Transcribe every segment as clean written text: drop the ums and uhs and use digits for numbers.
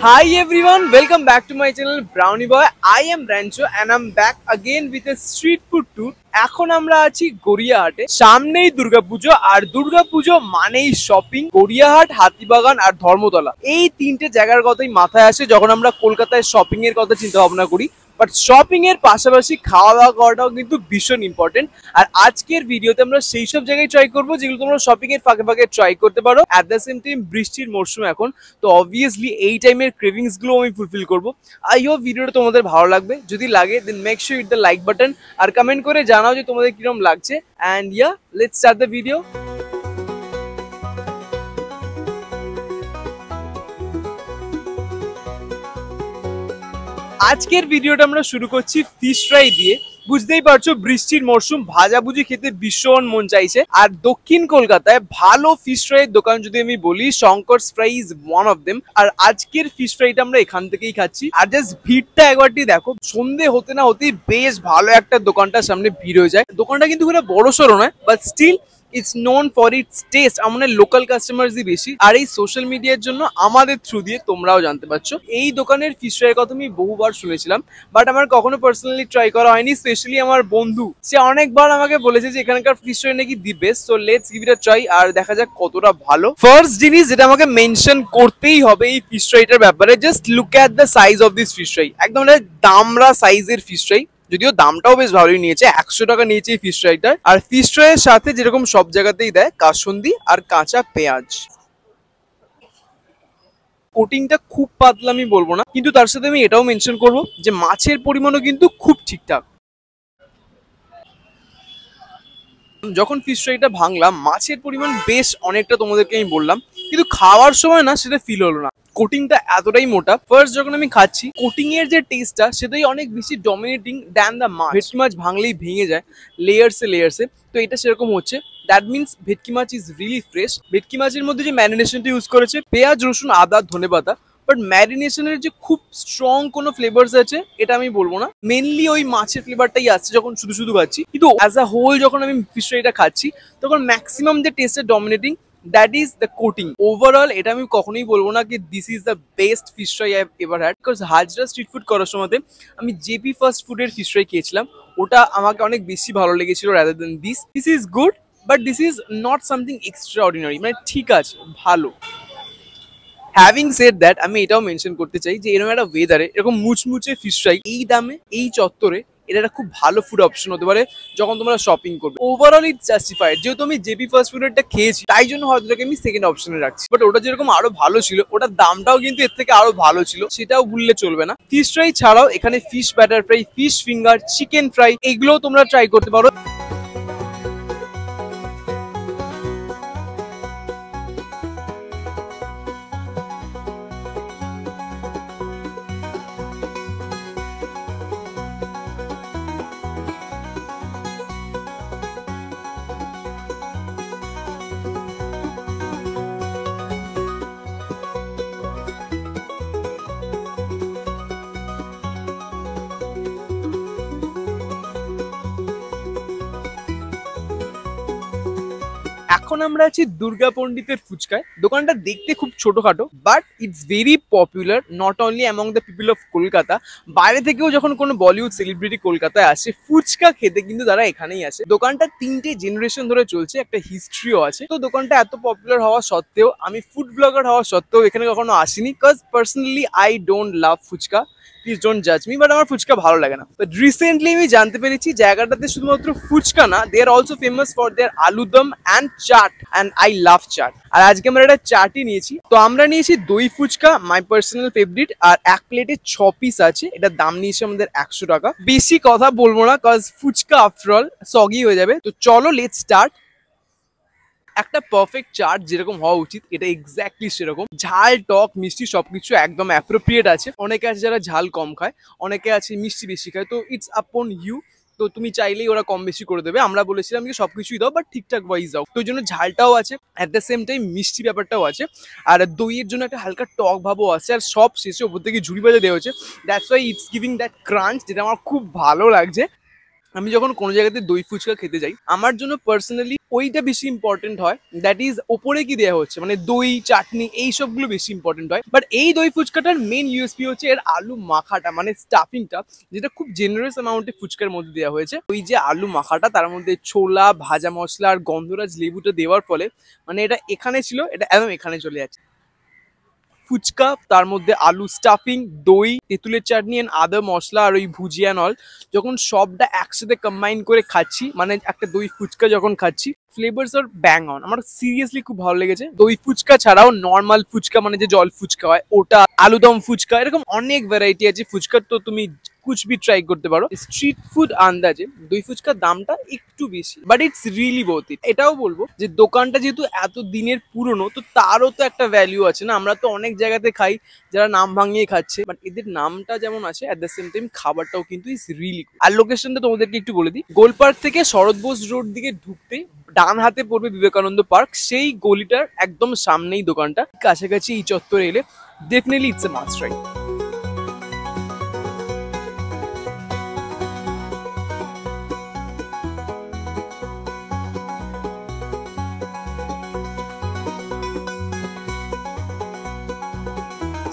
Hi everyone, welcome back to my channel Brownie Boy. I am Rancho and I'm back again with a street food tour. এখন আমরা আছি গড়িয়াহাটে, সামনেই দুর্গাপুজো আর দুর্গাপুজো মানেই shopping. Gariahat, Hatibagan আর ধর্মতলা এই তিনটে জায়গার কথাই মাথায় আসে যখন আমরা কলকাতায় শপিং এর কথা চিন্তা ভাবনা করি। বাট শপিং এর পাশাপাশি খাওয়া দাওয়া করাটাও কিন্তু ভীষণ ইম্পর্টেন্ট। আর আজকের ভিডিওতে আমরা সেই সব জায়গায় ট্রাই করবো যেগুলো তোমরা শপিং এর ফাঁকে ফাঁকে ট্রাই করতে পারো। অ্যাট দ্য সেম টাইম বৃষ্টির মরশুম এখন, তো অবভিয়াসলি এই টাইমের ক্রেভিংস গুলো আমি ফুলফিল করবো। আই হোপ ভিডিওটা তোমাদের ভালো লাগবে। যদি লাগে then make sure hit the like button আর কমেন্ট করে জানাও যে তোমাদের কিরকম লাগছে। And yeah, let's start the video. আজকের ভিডিওটা আমরা শুরু করছি ফিশ ফ্রাই দিয়ে। বুঝতেই পারছো বৃষ্টির মরশুম, ভাজাভুজি খেতে ভীষণ মন চাইছে। আর দক্ষিণ কলকাতায় ভালো ফিশ ফ্রাইয়ের দোকান যদি আমি বলি, Shankar's fry is one of them. আর আজকের ফিশ ফ্রাইটা আমরা এখান থেকেই খাচ্ছি। আর জাস্ট ভিড়টা একবারটি দেখো, সন্ধে হতে না হতেই বেশ ভালো একটা দোকানটার সামনে ভিড় হয়ে যায়। দোকানটা কিন্তু খুব বড় সড়ো নয়, but still it's known for its taste. আমাদের লোকাল কাস্টমার্সই বেশি। আর এই সোশ্যাল মিডিয়ার জন্য আমাদের থ্রু দিয়ে তোমরাও জানতে পারছো। এই দোকানের ফিশ ফ্রাইয়ের কথা আমি বহুবার শুনেছিলাম, বাট আমার কখনো পার্সোনালি ট্রাই করা হয়নি। স্পেশালি আমার বন্ধু, সে অনেকবার আমাকে বলেছে যে এখানকার ফিশ ফ্রাই নাকি the best. So let's give it a try আর দেখা যাক কতটা ভালো। ফার্স্ট জিনিস যেটা আমাকে মেনশন করতেই হবে এই ফিশ ফ্রাইটার ব্যাপারে, just look at the size of this fish fry. একদম দামড়া সাইজের ফিশ ফ্রাই, যদিও দামটাও বেশ ভালোই নিয়েছে। 100 টাকা নিয়েছে এই ফিশ ফ্রাইটার। আর ফিশ ফ্রাইয়ের সাথে যেরকম সব জায়গাতেই দেয় কাসুন্দি আর কাঁচা পেঁয়াজ। কোটিংটা খুব পাতলা আমি বলবো না, কিন্তু তার সাথে আমি এটাও মেনশন করবো যে মাছের পরিমাণও কিন্তু খুব ঠিকঠাক। যখন ফিশ ফ্রাইটা ভাঙলাম, মাছের পরিমাণ বেশ অনেকটা তোমাদেরকে আমি বললাম, কিন্তু খাওয়ার সময় না সেটা ফিল হলো না। কোটিংটা এতটাই মোটা। ফার্স্ট যখন আমি খাচ্ছি, কোটিং এর যে টেস্টটা সেটাই অনেক বেশি ডমিনেটিং দ্যান দ্য মাছ। ভেটকি মাছ ভাঙলেই ভেঙে যায় লেয়ার্সে লেয়ার্সে, তো এটা সেরকম হচ্ছে। দ্যাট মিনস ভেটকি মাছ ইজ রিয়েলি ফ্রেশ। ভেটকি মাছের মধ্যে যে ম্যারিনেশনটা ইউজ করেছে, পেঁয়াজ, রসুন, আদা, ধনেপাতা, বাট ম্যারিনেশনের যে খুব স্ট্রং কোনো ফ্লেভার্স আছে এটা আমি বলবো না। মেনলি ওই মাছের ফ্লেভারটাই আসছে যখন শুধু শুধু খাচ্ছি। কিন্তু অ্যাজ আ হোল যখন আমি ফিশ ফ্রাইটা খাচ্ছি, তখন ম্যাক্সিমাম যে টেস্টের dominating that is the coating. Overall এটা আমি কখনোই বলবো না কি this is the best fish fry I have ever had. Because Hazra street food করার সময় আমি জেপি ফাস্ট ফুডের ফিশ ফ্রাই খেয়েছিলাম, ওটা আমাকে অনেক বেশি ভালো লেগেছিল rather than this. This is good, but this is not something extra ordinary. মানে ঠিক আছে, ভালো। হ্যাভিং সেড দ্যাট, আমি এটাও মেনশন করতে চাই যে এরকম একটা ওয়েদারে এরকম মুচমুচে ফিশ ফ্রাই এই দামে এই চত্বরে, এটা একটা খুব ভালো ফুড অপশন হতে পারে যখন তোমরা শপিং করবে। Overall it's justified. যেহেতু আমি জেপি ফাস্ট ফুডেরটা খেয়েছি, তাই জন্য হয়তো এটাকে আমি সেকেন্ড অপশনে রাখছি। বাট ওটা যেরকম আরো ভালো ছিল, ওটার দামটাও কিন্তু এর থেকে আরো ভালো ছিল, সেটাও ভুললে চলবে না। ফিশ ফ্রাই ছাড়াও এখানে fish batter fry, fish finger, chicken fry, এগুলোও তোমরা ট্রাই করতে পারো। এখন আমরা আছি দুর্গা পণ্ডিতের ফুচকায়। দোকানটা দেখতে খুব ছোটখাটো, but it's very popular not only among the people of Kolkata. বাইরে থেকেও যখন কোনো বলিউড সেলিব্রিটি কলকাতায় আসে ফুচকা খেতে, কিন্তু তারা এখানেই আসে। দোকানটা 3টে জেনারেশন ধরে চলছে, একটা হিস্ট্রিও আছে। তো দোকানটা এত পপুলার হওয়া সত্ত্বেও, আমি ফুড ব্লগার হওয়া সত্ত্বেও এখানে কখনো আসিনি। Because personally I don't love fuchka, please don't জাজ মি, বাট আমার ফুচকা ভালো লাগে না। বাট রিসেন্টলি আমি জানতে পেরেছি জায়গাটাতে শুধুমাত্র ফুচকা না, they are also famous for their aloo dum and chaat, and I love chaat. আর আজকে আমরা একটা চাটই নিয়েছি। তো আমরা নিয়েছি দই ফুচকা, মাই পার্সোনাল ফেভারিট। আর এক প্লেটে 6 পিস আছে, এটার দাম নিয়েছে আমাদের 100 টাকা। বেশি কথা বলবো না, কজ ফুচকা আফটার অল সগি হয়ে যাবে। তো চলো লেটস স্টার্ট। একটা পারফেক্ট চাট যেরকম হওয়া উচিত, এটা এক্স্যাক্টলি সেরকম। ঝাল, টক, মিষ্টি সবকিছু একদম অ্যাপ্রোপ্রিয়েট আছে। অনেকে আছে যারা ঝাল কম খায়, অনেকে আছে মিষ্টি বেশি খায়, তো ইটস আপন ইউ। তো তুমি চাইলেই ওরা কম বেশি করে দেবে। আমরা বলেছিলাম যে সবকিছুই দাও, বাট ঠিকঠাক ওয়াইজ দাও। তো ওই জন্য ঝালটাও আছে, অ্যাট দ্য সেম টাইম মিষ্টি ব্যাপারটাও আছে, আর দইয়ের জন্য একটা হালকা টক ভাবও আছে। আর সব শেষে ওপর থেকে ঝুড়ি ভাজা দেওয়া হচ্ছে, that's why it's giving that crunch, যেটা আমার খুব ভালো লাগছে। আমি যখন কোনো জায়গাতে দই ফুচকা খেতে যাই, আমার জন্য পার্সোনালি ওইটা বেশি ইম্পর্টেন্ট হয়, দ্যাট ইজ ওপরে কি দেওয়া হচ্ছে, মানে দই চাটনি এই সবগুলো বেশি ইম্পর্টেন্ট হয়। বাট এই দই ফুচকাটার মেন ইউএসপি হচ্ছে এর আলু মাখাটা, মানে স্টাফিংটা, যেটা খুব জেনারেস অ্যামাউন্টে ফুচকার মধ্যে দেওয়া হয়েছে। ওই যে আলু মাখাটা, তার মধ্যে ছোলা, ভাজা মশলা আর গন্ধরাজ লেবুটা দেওয়ার ফলে মানে এটা এখানে ছিল, এটা একদম এখানে চলে যাচ্ছে। ফুচকা, তার মধ্যে আলু স্টাফিং, দই, তেঁতুলের চাটনি এন্ড আদার মশলা আর ওই ভুজিয়া নল, যখন সবটা একসাথে কম্বাইন করে খাচ্ছি, মানে একটা দই ফুচকা যখন খাচ্ছি, ফ্লেভারস আর ব্যাং অন। আমার সিরিয়াসলি খুব ভালো লেগেছে। দই ফুচকা ছাড়াও নর্মাল ফুচকা, মানে যে জল ফুচকা হয় ওটা, আলুদম ফুচকা, এরকম অনেক ভ্যারাইটি আছে ফুচকার, তো তুমি কুছ ভি ট্রাই করতে পারো। স্ট্রিট ফুড আন্দাজে দই ফুচকার দামটা একটু বেশি, but it's really worth it. এটাও বলবো যে দোকানটা যেহেতু এত দিনের পুরনো, তো তারও তো একটা ভ্যালু আছে না। আমরা তো অনেক জায়গাতে খাই যারা নাম ভাঙিয়ে খাচ্ছে, বাট এদের নামটা যেমন আছে অ্যাট দ্য সেম টাইম খাবারটাও কিন্তু ইজ রিয়েলি গুড। আর লোকেশনটা তোমাদেরকে একটু বলে দিই, গোল পার্ক থেকে শরৎ বোস রোড দিকে ঢুকতে ডান হাতে পড়বে বিবেকানন্দ পার্ক, সেই গলিটার একদম সামনেই দোকানটা। কাছাকাছি এই চত্বরে এলে definitely it's a must try.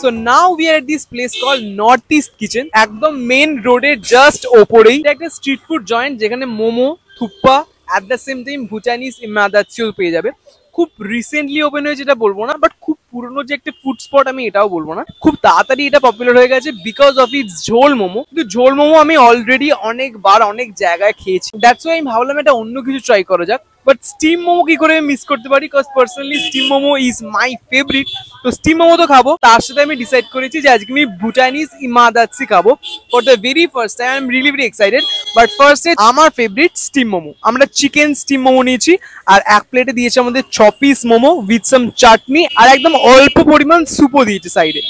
So now we are at this place called North East Kitchen, একদম মেন রোডের জাস্ট ওপরেই। এটা একটা স্ট্রিট ফুড জয়েন্ট যেখানে momo, thukpa, at the same time Bhutanese ইমাদাচিও পেয়ে যাবে। খুব রিসেন্টলি ওপেন হয়েছে এটা বলবো না, বাট খুব পুরনো যে একটা ফুড স্পট আমি এটাও বলবো না। খুব তাড়াতাড়ি এটা পপুলার হয়ে গেছে বিকজ অফ ইটস ঝোল মোমো। কিন্তু ঝোল মোমো আমি অলরেডি অনেকবার অনেক জায়গায় খেয়েছি, দ্যাটস ওয়াই আমি ভাবলাম এটা অন্য কিছু ট্রাই করা যাক। বাট স্টিম মোমো কি করে মিস করতে পারি, because personally steam momo is my favourite. তো স্টিম মোমো তো খাবো, তার সাথে আমি ডিসাইড করেছি যে আজকে আমি ভুটানিজ ইমাদাচি খাবো for the very first time. I am really very excited. But ফার্স্টে আমার ফেভারিট স্টিম মোমো, আমরা চিকেন স্টিম মোমো নিয়েছি, আর এক প্লেটে দিয়েছে আমাদের 6 পিস মোমো উইথ সাম চাটনি, আর একদম অল্প পরিমাণ সুপও দিয়েছে সাইডে।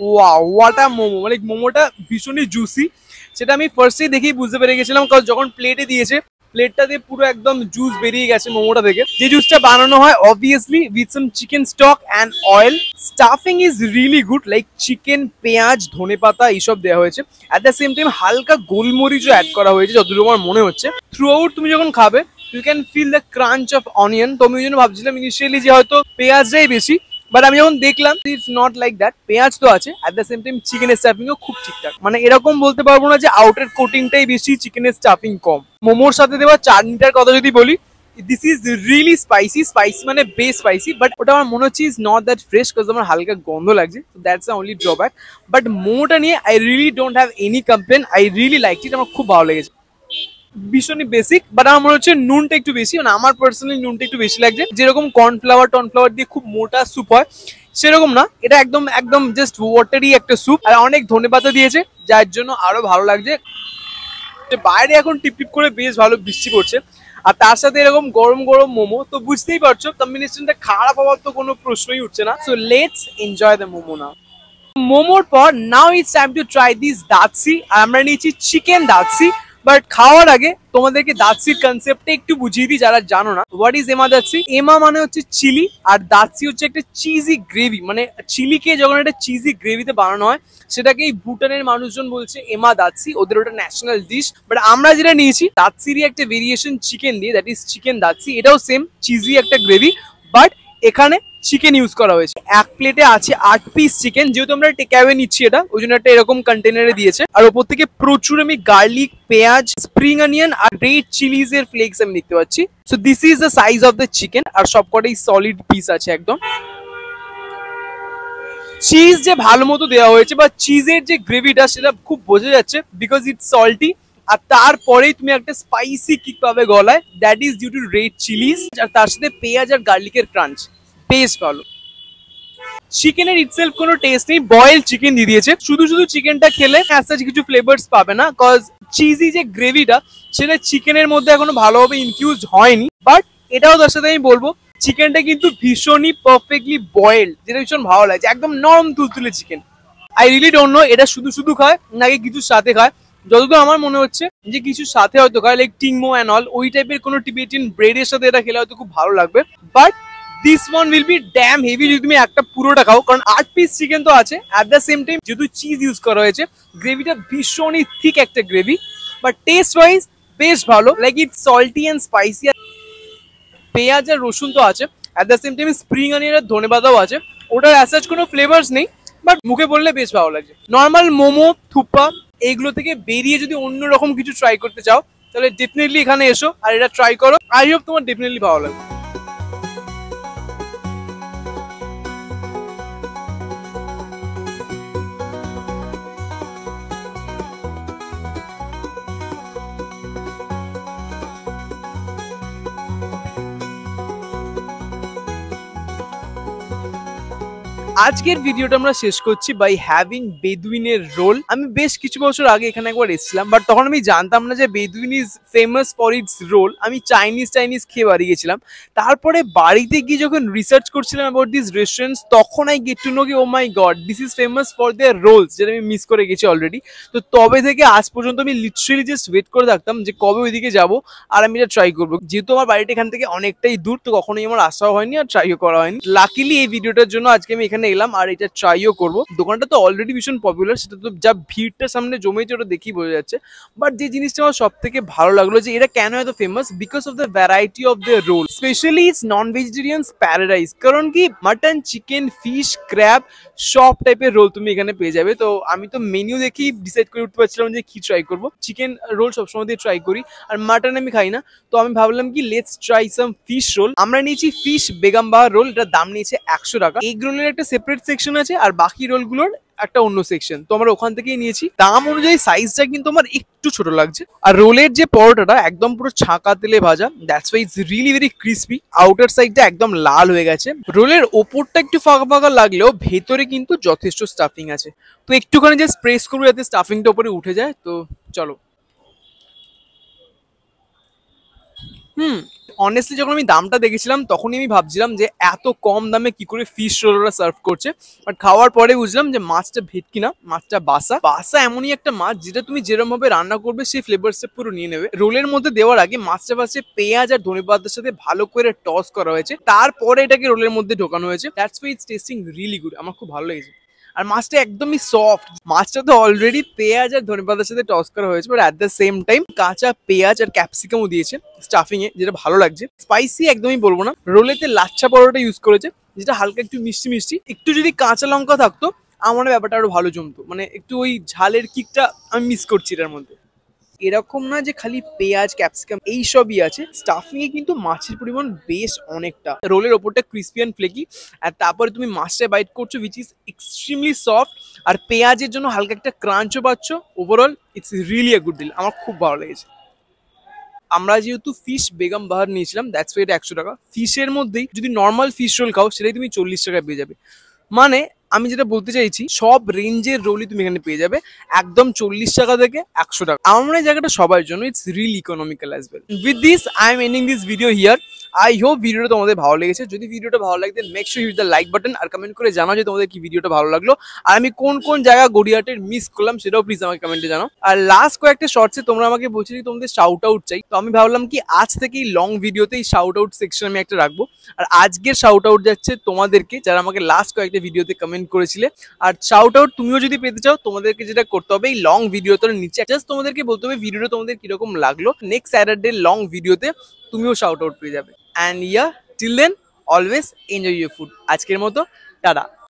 Wow, what a momo! মানে মোমোটা ভীষণই জুসি, সেটা আমি ফার্স্টেই দেখেই বুঝতে পেরে গেছিলাম, কারণ যখন প্লেটে দিয়েছে, প্লেটটা দিয়ে পুরো একদম জুস বেরিয়ে গেছে মোমোটা থেকে। যে জুসটা বানানো হয় obviously with some chicken stock and oil. Stuffing is really good, like chicken, পেঁয়াজ, ধনেপাতা এইসব দেওয়া হয়েছে। অ্যাট দ্য সেম টাইম হালকা গোলমরিচও অ্যাড করা হয়েছে যতটুকু আমার মনে হচ্ছে। থ্রু আউট তুমি যখন খাবে you can feel the crunch of onion. তো আমি ওই জন্য ভাবছিলাম ইনিশিয়ালি যে হয়তো পেঁয়াজটাই বেশি, বাট আমি যখন দেখলাম ইটস নট লাইক দ্যাট। পেঁয়াজ তো আছে, অ্যাট দ্য সেম টাইম চিকেনের স্টাফিংও খুব ঠিকঠাক। মানে এরকম বলতে পারবো না যে আউটার কোটিংটাই বেশি, চিকেনের স্টাফিং কম। মোমোর সাথে দেওয়া চাটনিটার কথা যদি বলি, this is really spicy. Spicy মানে বেশ স্পাইসি, বাট ওটা আমার মনে হচ্ছে is not that fresh, because আমার হালকা গন্ধ লাগছে। That's the only drawback. But মোমোটা নিয়ে I really don't have any complain. I really like it, আমার খুব ভালো লেগেছে। ভীষণই বেসিক, বাট আমার মনে হচ্ছে নুনটা একটু বেশি, মানে আমার পার্সোনালি নুনটা একটু বেশি লাগছে। যেরকম কর্নফ্লাওয়ার দিয়ে খুব মোটা স্যুপ হয়, সেরকম না, এটা একদম একদম জাস্ট ওয়াটারি একটা স্যুপ, আর অনেক ধনেপাতা দিয়েছে যার জন্য আরো ভালো লাগছে। বাইরে এখন টিপ টিপ করে বেশ ভালো বৃষ্টি পড়ছে, আর তার সাথে এরকম গরম গরম মোমো, তো বুঝতেই পারছো কম্বিনেশনটা খারাপ হওয়ার তো কোনো প্রশ্নই উঠছে না। So let's enjoy the momo now. মোমোর পর now it's time to try this datshi, আর আমরা নিয়েছি চিকেন দাতসি। বাট খাওয়ার আগে তোমাদেরকে দাতসির কনসেপ্টটা একটু বুঝিয়ে দিই যারা জানো না। হোয়াট ইজ এমা দাতসি? এমা মানে হচ্ছে চিলি, আর দাতসি হচ্ছে একটা চিজি গ্রেভি। মানে চিলিকে যখন একটা চিজি গ্রেভিতে বানানো হয়, সেটাকে এই ভুটানের মানুষজন বলছে এমা দাতসি, ওদের ওটা ন্যাশনাল ডিশ। বাট আমরা যেটা নিয়েছি দাতসিরই একটা ভেরিয়েশন চিকেন দিয়ে, দ্যাট ইজ চিকেন দাতসি। এটাও সেম চিজি একটা গ্রেভি, বাট এখানে চিকেন ইউজ করা হয়েছে। এক প্লেটে আছে 8 পিস চিকেন, যেহেতু আমরা টেক অ্যাওয়ে নিচ্ছি এটা, ওই জন্য একটা এরকম কন্টেনারে দিয়েছে। আর ওপর থেকে প্রচুর আমি গার্লিক, পেঁয়াজ, স্প্রিং অনিয়ন আর রেড চিলিজ এর ফ্লেক্স আমি দেখতে পাচ্ছি। So this is the size of the chicken, আর সবকটাই সলিড পিস আছে একদম। চিজ যে ভালো মতো দেওয়া হয়েছে, বা চিজের যে গ্রেভিটা সেটা খুব বোঝা যাচ্ছে, বিকজ ইটস সল্টি। আর তারপরেই তুমি একটা স্পাইসি কিক পাবে গলায়, that is due to red chillies, আর তার সাথে পেঁয়াজ আর গার্লিকের ক্রাঞ্চ। বেশ ভালো। চিকেনের ইটসেলফ কোনো টেস্ট নেই, বয়েল চিকেন দিয়ে দিয়েছে। শুধু শুধু চিকেনটা খেলে কিছু ফ্লেভারস পাবে না, কজ চিজি যে গ্রেভিটা সেটা চিকেনের মধ্যে এখনো ভালোভাবে ইনফিউজ হয়নি। বাট এটাও তার সাথে আমি বলবো চিকেনটা কিন্তু ভীষণই পারফেক্টলি বয়েলড, যেটা ভীষণ ভালো লাগছে, একদম নরম তুলতুলে chicken. I really don't know এটা শুধু শুধু খায় নাকি কিছুর সাথে খায়। যতদূর আমার মনে হচ্ছে যে কিছুর সাথে হয়তো খায়, লাইক টিংমো অ্যান্ড অল, ওই টাইপের কোনো টিবেটিয়ান ব্রেডের সাথে এটা খেলে হয়তো খুব ভালো লাগবে। But this one will be damn heavy যদি তুমি একটা পুরোটা খাও, কারণ 8 পিস চিকেন তো আছে। অ্যাট দ্য সেম টাইম যেহেতু চিজ ইউজ করা হয়েছে, গ্রেভিটা ভীষণই থিক একটা গ্রেভি। বাট টেস্ট ওয়াইজ বেশ ভালো, like it's salty and spicy. পেঁয়াজ আর রসুন তো আছে, at the same time spring onion আর ধনেপাতাও আছে। ওটার অ্যাজ কোনো ফ্লেভার্স নেই, বাট মুখে বললে বেশ ভালো লাগছে। নর্মাল মোমো, থুপ্পা এইগুলো থেকে বেরিয়ে যদি অন্যরকম কিছু ট্রাই করতে চাও তাহলে ডেফিনেটলি এখানে এসো আর এটা ট্রাই করো। আই হোপ তোমার ডেফিনেটলি ভালো লাগবে। আজকের ভিডিওটা আমরা শেষ করছি বাই হ্যাভিং বেদুইনের রোল। আমি বেশ কিছু বছর আগে এখানে একবার এসেছিলাম, বাট তখন আমি জানতাম না যে Bedouin is famous for its roll. আমি চাইনিজ খেয়ে বাড়ি গেছিলাম। তারপরে বাড়িতে গিয়ে যখন রিসার্চ করছিলাম অ্যাবাউট দিস রেস্টুরেন্টস, তখন আই গেট টু নো কি oh my god this is famous for their rolls, যেটা আমি মিস করে গেছি অলরেডি। তো তবে থেকে আজ পর্যন্ত আমি লিটারালি জাস্ট ওয়েট করে থাকতাম যে কবে ওইদিকে যাবো আর আমি এটা ট্রাই করবো। যেহেতু আমার বাড়িটা এখান থেকে অনেকটাই দূর, তো কখনোই আমার আসাও হয়নি আর ট্রাইও করা হয়নি। লাকিলি এই ভিডিওটার জন্য আজকে আমি এখানে এলাম আর এটা ট্রাইও করবো। দোকানটা তো অলরেডি ভীষণ পপুলার, সেটা তো যা ভিড়টা সামনে জমেছে ওটা দেখেই বোঝা যাচ্ছে। বাট যে জিনিসটা আমার সব থেকে ভালো লাগলো যে এটা কেন এত famous, because of the variety of the roll, specially it's non vegetarians paradise. কারণ কি মাটন, চিকেন, ফিশ, ক্র্যাব সব টাইপের রোল তুমি এখানে পেয়ে যাবে। তো আমি তো মেনু দেখেই ডিসাইড করে উঠতে পারছিলাম যে কি ট্রাই করবো। চিকেন রোল সবসময় দিয়ে ট্রাই করি, আর মাটন আমি খাই না, তো আমি ভাবলাম কি let's try some fish role. আমরা নিয়েছি ফিশ বেগম বাহার রোল, এটার দাম নিয়েছে 100 টাকা। এগ রোলের একটা সেপারেট সেকশন আছে আর বাকি রোলগুলোর একটা অন্য সেকশন, তো আমরা ওখান থেকেই নিয়েছি। দাম অনুযায়ী সাইজটা কিন্তু আমার একটু ছোট লাগছে। আর রোলের যে পরোটাটা একদম পুরো ছাঁকা তেলে ভাজা, that's why it's really very crispy. Outer সাইডটা একদম লাল হয়ে গেছে। রোলের ওপরটা একটু ফাঁকা ফাঁকা লাগলেও ভেতরে কিন্তু যথেষ্ট স্টাফিং আছে। তো একটুখানি জাস্ট প্রেস করবো যাতে স্টাফিংটা উপরে উঠে যায়। তো চলো। অনেস্টলি যখন আমি দামটা দেখেছিলাম তখনই আমি ভাবছিলাম যে এত কম দামে কি করে ফিশ রোলরা সার্ভ করছে। বাট খাওয়ার পরে বুঝলাম যে মাছটা ভেটকি না, মাছটা বাসা। বাসা এমনই একটা মাছ যেটা তুমি যেরকম ভাবে রান্না করবে সেই ফ্লেভারসটা পুরো নিয়ে নেবে। রোলের মধ্যে দেওয়ার আগে মাছটা ফার্স্টে পেঁয়াজ আর ধনেপাতার সাথে ভালো করে টস করা হয়েছে, তারপরে এটাকে রোলের মধ্যে ঢোকানো হয়েছে। That's why it's testing really good. আমার খুব ভালো লেগেছে। আর মাছটা একদমই সফট। মাছটা তো অলরেডি পেঁয়াজ আর ধনেপাতার সাথে টস করা হয়েছে, but at the same time কাঁচা পেঁয়াজ আর ক্যাপসিকামও দিয়েছে স্টাফিং এ, যেটা ভালো লাগছে। স্পাইসি একদমই বলবো না। রোলেতে লাচ্ছা পরোটা ইউজ করেছে, যেটা হালকা একটু মিষ্টি মিষ্টি। একটু যদি কাঁচা লঙ্কা থাকতো আমার ব্যাপারটা আরো ভালো জমতো। মানে একটু ওই ঝালের কিকটা আমি মিস করছি এটার মধ্যে। এরকম না যে খালি পেঁয়াজ ক্যাপসিকাম এইসবই আছে, স্টাফিং এ কিন্তু মাছের পরিমাণ বেশ অনেকটা। রোলের ওপরটা ক্রিসপি অ্যান্ড ফ্লেকি, আর তারপরে তুমি মাছটা বাইট করছো উইচ ইজ এক্সট্রিমলি সফট, আর পেঁয়াজের জন্য হালকা একটা ক্রাঞ্চও পাচ্ছ। Overall it's really a good deal. আমার খুব ভালো লেগেছে। আমরা যেহেতু ফিশ বেগম বাহার নিয়েছিলাম, দ্যাটস ওয়াই এটা 100 টাকা। ফিশের মধ্যেই যদি নর্মাল ফিশ রোল খাও সেটাই তুমি 40 টাকায় পেয়ে যাবে। মানে আমি যেটা বলতে চাইছি সব রেঞ্জের রোলই তুমি এখানে পেয়ে যাবে একদম 40 টাকা থেকে 100 টাকা। আমার মনে হয় জায়গাটা সবার জন্য it's really economical as well. With this I am ending this video here. I hope ভিডিওটা তোমাদের ভালো লেগেছে। যদি ভিডিওটা ভালো লাগে then make sure hit the like button, আর কমেন্ট করে জানাও যে তোমাদের কি ভিডিওটা ভালো লাগলো, আর আমি কোন কোন জায়গা গড়িয়াহাটের মিস করলাম সেটাও প্লিজ আমাকে কমেন্টে জানাও। আর লাস্ট কয়েকটা শর্টসে তোমরা আমাকে বলছো যে তোমাদের শাউট আউট চাই, তো আমি ভাবলাম কি আজ থেকেই লং ভিডিওতেই শাউট আউট সেকশন আমি একটা রাখবো। আর আজকের শাউট আউট যাচ্ছে তোমাদেরকে যারা আমাকে লাস্ট কয়েকটা ভিডিওতে কমেন্ট করেছিলে। আর শাউট আউট তুমিও যদি পেতে চাও তোমাদেরকে যেটা করতে হবে এই লং ভিডিওটার নিচে জাস্ট তোমাদেরকে বলতে হবে ভিডিওটা তোমাদের কিরকম লাগলো। নেক্সট স্যাটারডে লং ভিডিওতে তুমিও শাউট আউট পেয়ে যাবে। And yeah till then always enjoy your food. আজকের মতো টাটা।